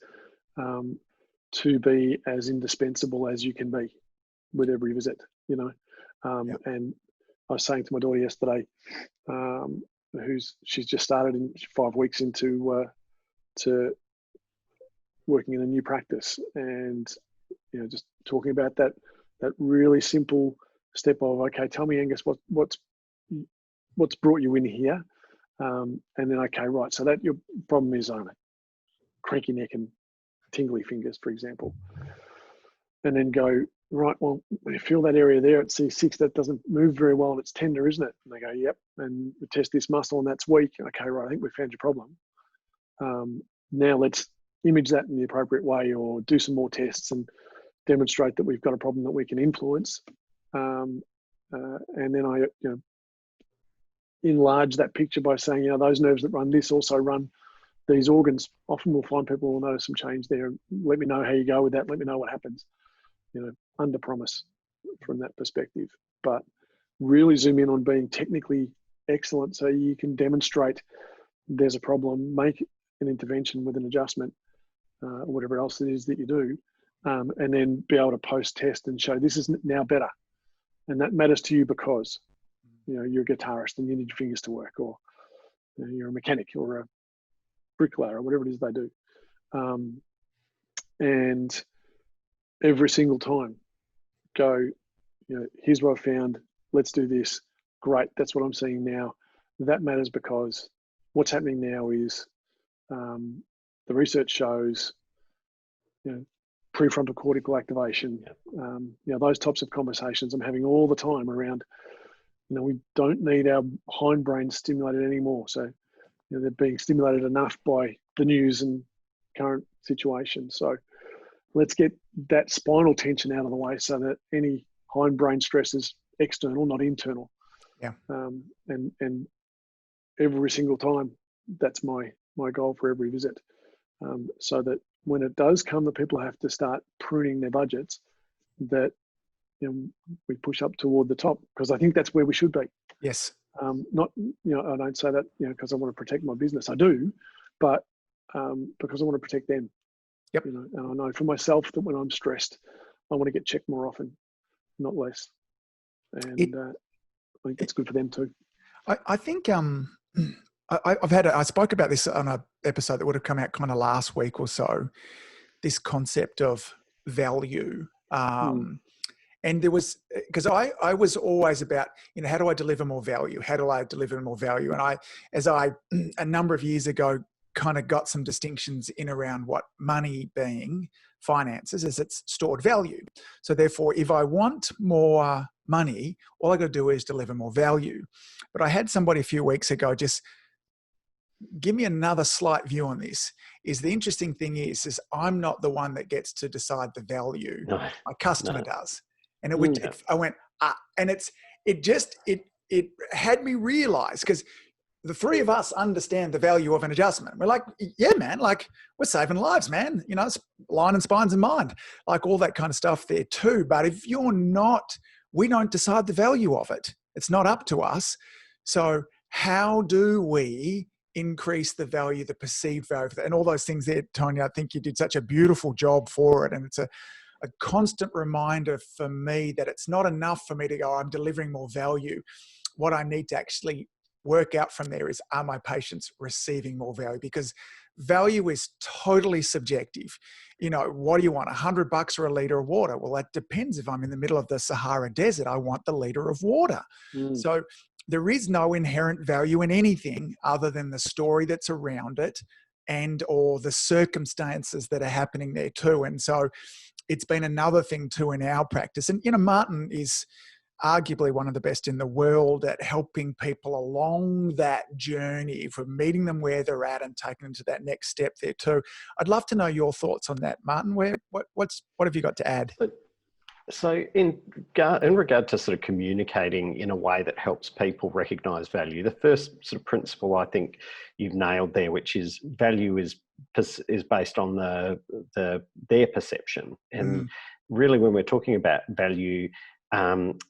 to be as indispensable as you can be with every visit, And I was saying to my daughter yesterday, she's just started 5 weeks into to working in a new practice, and just talking about that really simple step of, okay, tell me, Angus, what's brought you in here, and then, okay, right, so that your problem is cranky neck and tingly fingers, for example, and then go, right, well, you feel that area there at C6 that doesn't move very well and it's tender, isn't it? And they go, yep, and we test this muscle and that's weak. Okay, right, I think we found your problem. Now let's image that in the appropriate way, or do some more tests and demonstrate that we've got a problem that we can influence. And then I enlarge that picture by saying, those nerves that run this also run these organs. Often we'll find people will notice some change there. Let me know how you go with that. Let me know what happens. Under promise from that perspective, but really zoom in on being technically excellent, so you can demonstrate there's a problem, make an intervention with an adjustment, or whatever else it is that you do, and then be able to post-test and show this is now better. And that matters to you because, you're a guitarist and you need your fingers to work, or you're a mechanic or a bricklayer or whatever it is they do. And every single time go, here's what I found, let's do this. Great, that's what I'm seeing now. That matters because what's happening now is the research shows, prefrontal cortical activation, those types of conversations I'm having all the time around, we don't need our hindbrain stimulated anymore. So, they're being stimulated enough by the news and current situation. So let's get that spinal tension out of the way so that any hindbrain stress is external, not internal. Yeah. And every single time, that's my goal for every visit. So that when it does come that people have to start pruning their budgets, that we push up toward the top, because I think that's where we should be. Yes. Not, I don't say that, because I want to protect my business. I do, but because I want to protect them. Yep. And I know for myself that when I'm stressed, I want to get checked more often, not less. And I think that's good for them too. I think I spoke about this on an episode that would have come out kind of last week or so, this concept of value. And there was, because I was always about, how do I deliver more value? How do I deliver more value? And a number of years ago, kind of got some distinctions in around what money being, finances, is it's stored value. So therefore, if I want more money, all I got to do is deliver more value. But I had somebody a few weeks ago just give me another slight view on this. Is the interesting thing is I'm not the one that gets to decide the value. No, my customer does. And I went, and it had me realize, because the three of us understand the value of an adjustment. We're like, yeah, man, like we're saving lives, man. It's line and spines and mind, like all that kind of stuff there too. But if you're not, we don't decide the value of it. It's not up to us. So how do we increase the value, the perceived value, and all those things there, Tony? I think you did such a beautiful job for it. And it's a constant reminder for me that it's not enough for me to go, I'm delivering more value. What I need to actually work out from there is, are my patients receiving more value? Because value is totally subjective. What do you want, $100 or a liter of water? Well, that depends. If I'm in the middle of the Sahara Desert, I want the liter of water. So there is no inherent value in anything other than the story that's around it and or the circumstances that are happening there too. And so it's been another thing too in our practice. And, Martin is arguably one of the best in the world at helping people along that journey, from meeting them where they're at and taking them to that next step there too. I'd love to know your thoughts on that, Martin. What have you got to add? So in regard to sort of communicating in a way that helps people recognise value, the first sort of principle I think you've nailed there, which is value is based on their perception. And really, when we're talking about value,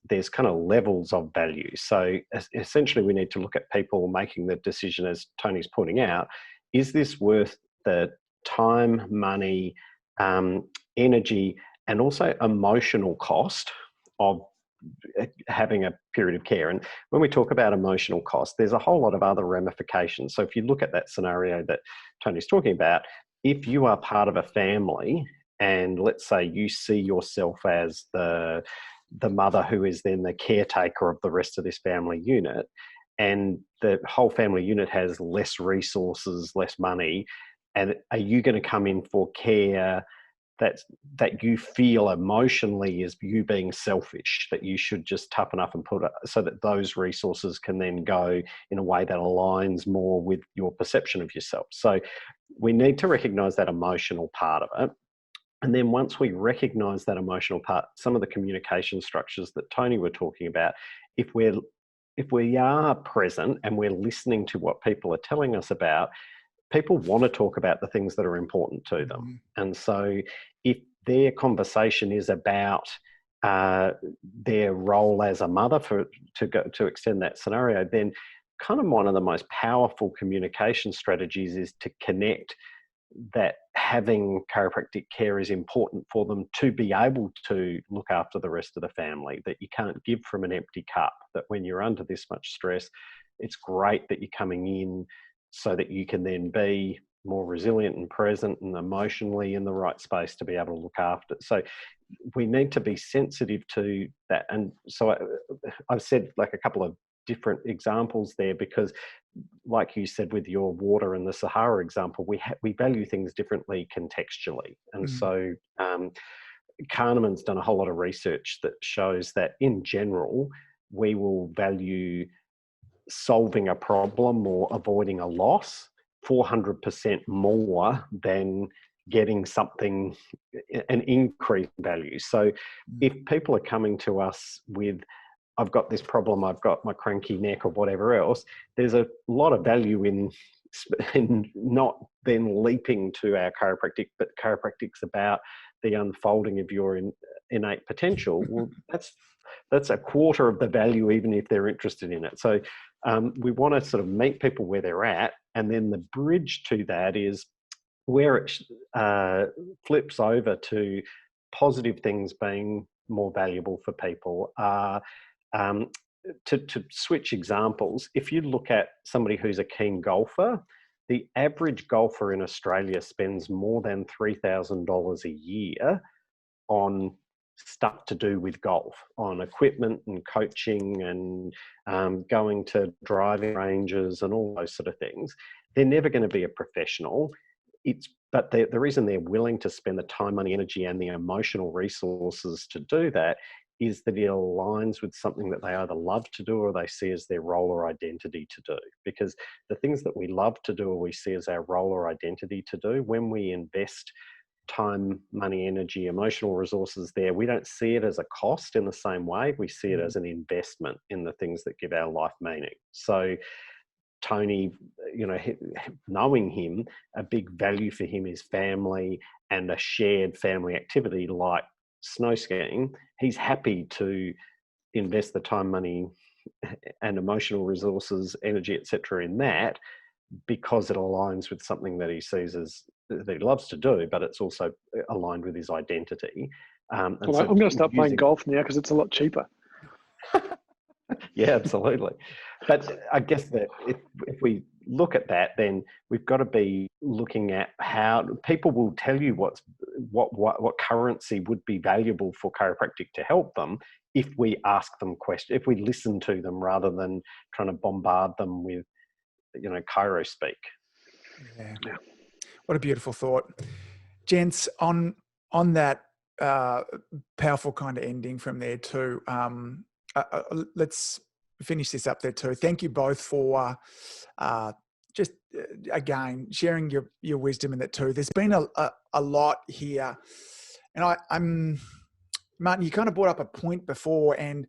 there's kind of levels of value. So essentially, we need to look at people making the decision, as Tony's pointing out, is this worth the time, money, energy, and also emotional cost of having a period of care? And when we talk about emotional cost, there's a whole lot of other ramifications. So if you look at that scenario that Tony's talking about, if you are part of a family and let's say you see yourself as the mother who is then the caretaker of the rest of this family unit, and the whole family unit has less resources, less money, and are you going to come in for care that you feel emotionally is you being selfish, that you should just toughen up and put it so that those resources can then go in a way that aligns more with your perception of yourself? So we need to recognize that emotional part of it. And then once we recognize that emotional part, some of the communication structures that Tony were talking about, if we are present and we're listening to what people are telling us about, people want to talk about the things that are important to them. And so if their conversation is about their role as a mother, to extend that scenario, then kind of one of the most powerful communication strategies is to connect that having chiropractic care is important for them to be able to look after the rest of the family, that you can't give from an empty cup, that when you're under this much stress, it's great that you're coming in so that you can then be more resilient and present and emotionally in the right space to be able to look after it. So we need to be sensitive to that. And so I've said like a couple of different examples there, because like you said with your water and the Sahara example, we value things differently contextually. And so Kahneman's done a whole lot of research that shows that in general, we will value solving a problem or avoiding a loss 400% more than getting something, an increased value. So if people are coming to us with, I've got this problem, I've got my cranky neck or whatever else, there's a lot of value in not then leaping to our chiropractic, but chiropractic's about the unfolding of your innate potential. Well, that's a quarter of the value, even if they're interested in it. So we want to sort of meet people where they're at, and then the bridge to that is where it flips over to positive things being more valuable for people. to switch examples, if you look at somebody who's a keen golfer, the average golfer in Australia spends more than $3,000 a year on stuff to do with golf, on equipment and coaching and going to driving ranges and all those sort of things. They're never going to be a professional. But the reason they're willing to spend the time, money, energy, and the emotional resources to do that is that it aligns with something that they either love to do or they see as their role or identity to do. Because the things that we love to do or we see as our role or identity to do, when we invest time, money, energy, emotional resources there, we don't see it as a cost in the same way. We see it as an investment in the things that give our life meaning. So Tony, knowing him, a big value for him is family and a shared family activity like snow skiing. He's happy to invest the time, money, and emotional resources, energy, etc., in that, because it aligns with something that he sees as that he loves to do, but it's also aligned with his identity. I'm going to start playing golf now because it's a lot cheaper. Yeah, absolutely. But I guess that if we look at that, then we've got to be looking at how people will tell you what currency would be valuable for chiropractic to help them if we ask them questions, if we listen to them rather than trying to bombard them with, chiro speak. Yeah. What a beautiful thought. Gents, on that powerful kind of ending from there too, let's finish this up there too. Thank you both for just again sharing your wisdom in that too. There's been a lot here, and I'm Martin, you kind of brought up a point before, and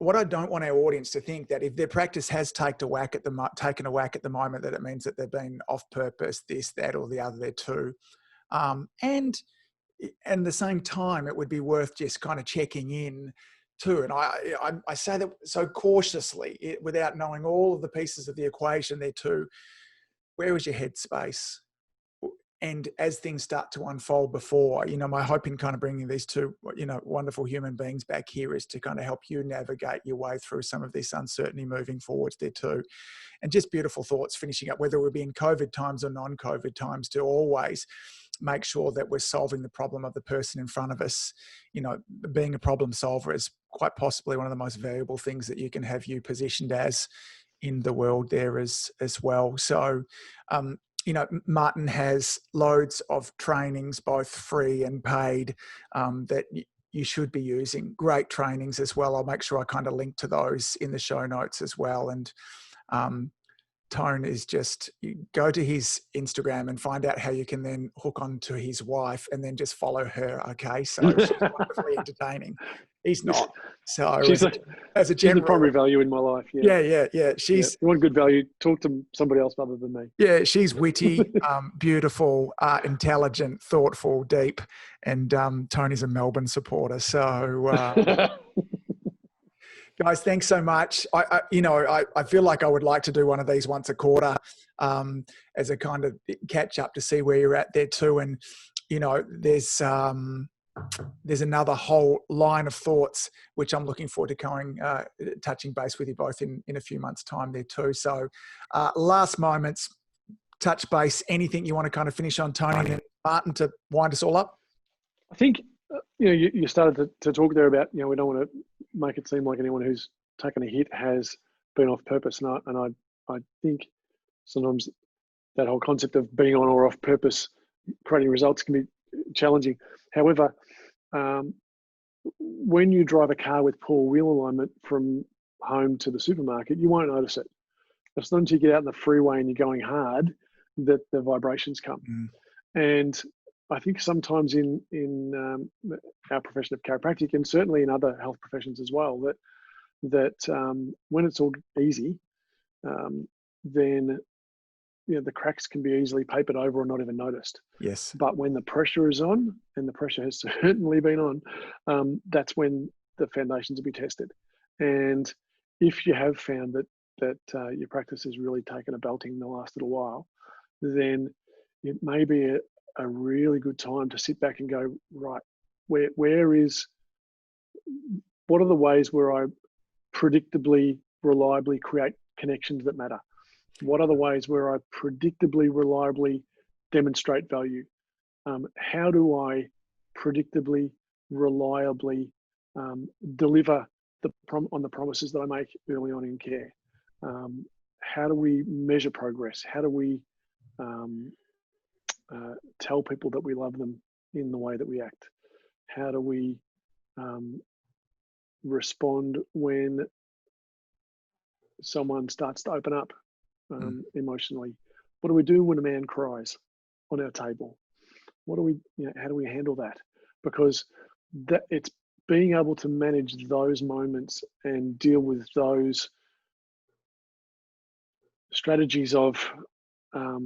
what I don't want our audience to think that if their practice has taken a whack at the moment, that it means that they've been off purpose, this, that, or the other there too. And at the same time, it would be worth just kind of checking in too. And I say that so cautiously, without knowing all of the pieces of the equation there too. Where is your headspace? And as things start to unfold before, my hope in kind of bringing these two, wonderful human beings back here is to kind of help you navigate your way through some of this uncertainty moving forwards there too. And just beautiful thoughts finishing up, whether it be in COVID times or non-COVID times, to always make sure that we're solving the problem of the person in front of us. Being a problem solver is quite possibly one of the most valuable things that you can have you positioned as in the world there as well. So, Martin has loads of trainings, both free and paid, that you should be using. Great trainings as well. I'll make sure I kind of link to those in the show notes as well. And Tone is just, you go to his Instagram and find out how you can then hook on to his wife and then just follow her. Okay. So she's wonderfully entertaining. He's not. So as a general, she's the primary value in my life. Yeah. She's, if you want good value, talk to somebody else other than me. Yeah. She's witty, beautiful, intelligent, thoughtful, deep. And Tony's a Melbourne supporter. So, guys, thanks so much. I feel like I would like to do one of these once a quarter as a kind of catch up to see where you're at there too. And, there's another whole line of thoughts, which I'm looking forward to touching base with you both in a few months' time there too. So last moments, touch base, anything you want to kind of finish on, Tony, and Martin, to wind us all up? I think, you started to talk there about, we don't want to make it seem like anyone who's taken a hit has been off purpose. And I think sometimes that whole concept of being on or off purpose, creating results, can be challenging. However, when you drive a car with poor wheel alignment from home to the supermarket, you won't notice it. It's not until you get out in the freeway and you're going hard that the vibrations come. And I think sometimes in our profession of chiropractic, and certainly in other health professions as well, that when it's all easy, then the cracks can be easily papered over or not even noticed. Yes. But when the pressure is on, and the pressure has certainly been on, that's when the foundations will be tested. And if you have found that your practice has really taken a belting in the last little while, then it may be a really good time to sit back and go, right, what are the ways where predictably, reliably create connections that matter? What are the ways where I predictably, reliably demonstrate value? How do I predictably, reliably deliver on the promises that I make early on in care? How do we measure progress? How do we tell people that we love them in the way that we act? How do we respond when someone starts to open up emotionally? What do we do when a man cries on our table? How do we handle that? Because it's being able to manage those moments and deal with those strategies of how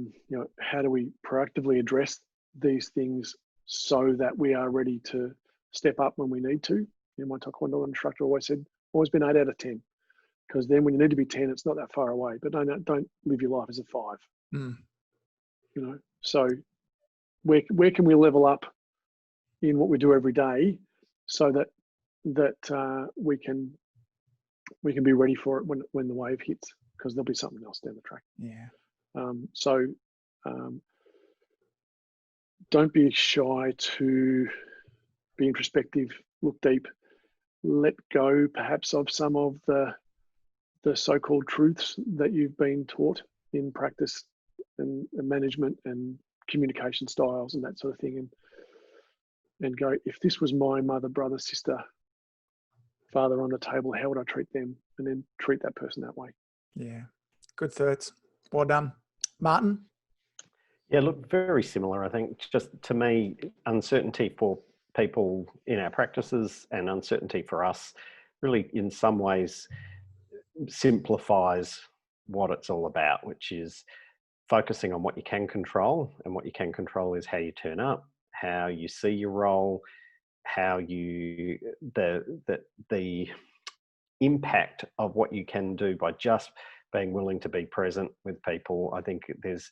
do we proactively address these things so that we are ready to step up when we need to. My Taekwondo instructor always said, always been 8 out of 10, because then when you need to be 10, it's not that far away. But don't live your life as a 5. So where can we level up in what we do every day so that we can be ready for it when the wave hits, because there'll be something else down the track. Don't be shy to be introspective, look deep, let go perhaps of some of the so-called truths that you've been taught in practice and management and communication styles and that sort of thing, and go, if this was my mother, brother, sister, father on the table, how would I treat them? And then treat that person that way. Yeah, good thoughts. Well done. Martin? Yeah, look, very similar. I think just to me, uncertainty for people in our practices and uncertainty for us really in some ways simplifies what it's all about, which is focusing on what you can control. And what you can control is how you turn up, how you see your role, how you, the impact of what you can do by just being willing to be present with people. I think there's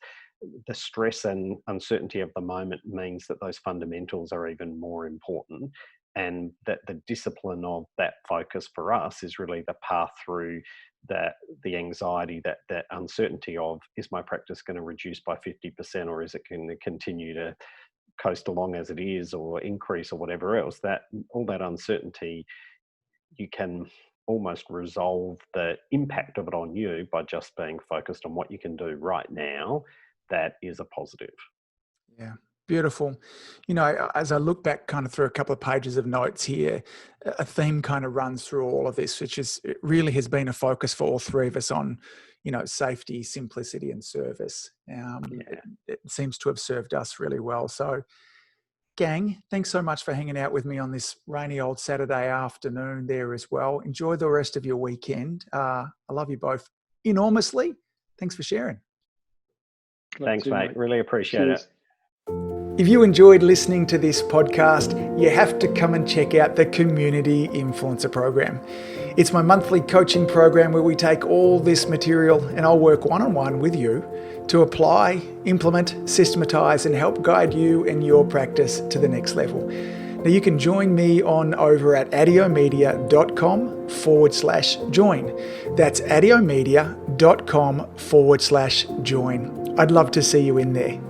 the stress and uncertainty of the moment means that those fundamentals are even more important, and that the discipline of that focus for us is really the path through the anxiety, that uncertainty of, is my practice going to reduce by 50%, or is it going to continue to coast along as it is, or increase, or whatever else? That all that uncertainty, you can almost resolve the impact of it on you by just being focused on what you can do right now. That is a positive. Yeah, beautiful. As I look back kind of through a couple of pages of notes here, a theme kind of runs through all of this, which is, it really has been a focus for all three of us on, safety, simplicity, and service. It seems to have served us really well. So, gang, thanks so much for hanging out with me on this rainy old Saturday afternoon there as well. Enjoy the rest of your weekend. I love you both enormously. Thanks for sharing. Thanks, mate. Really appreciate it. If you enjoyed listening to this podcast, you have to come and check out the Community Influencer Program. It's my monthly coaching program where we take all this material and I'll work one-on-one with you to apply, implement, systematize, and help guide you and your practice to the next level. Now you can join me over at adiomedia.com/join. That's adiomedia.com/join. I'd love to see you in there.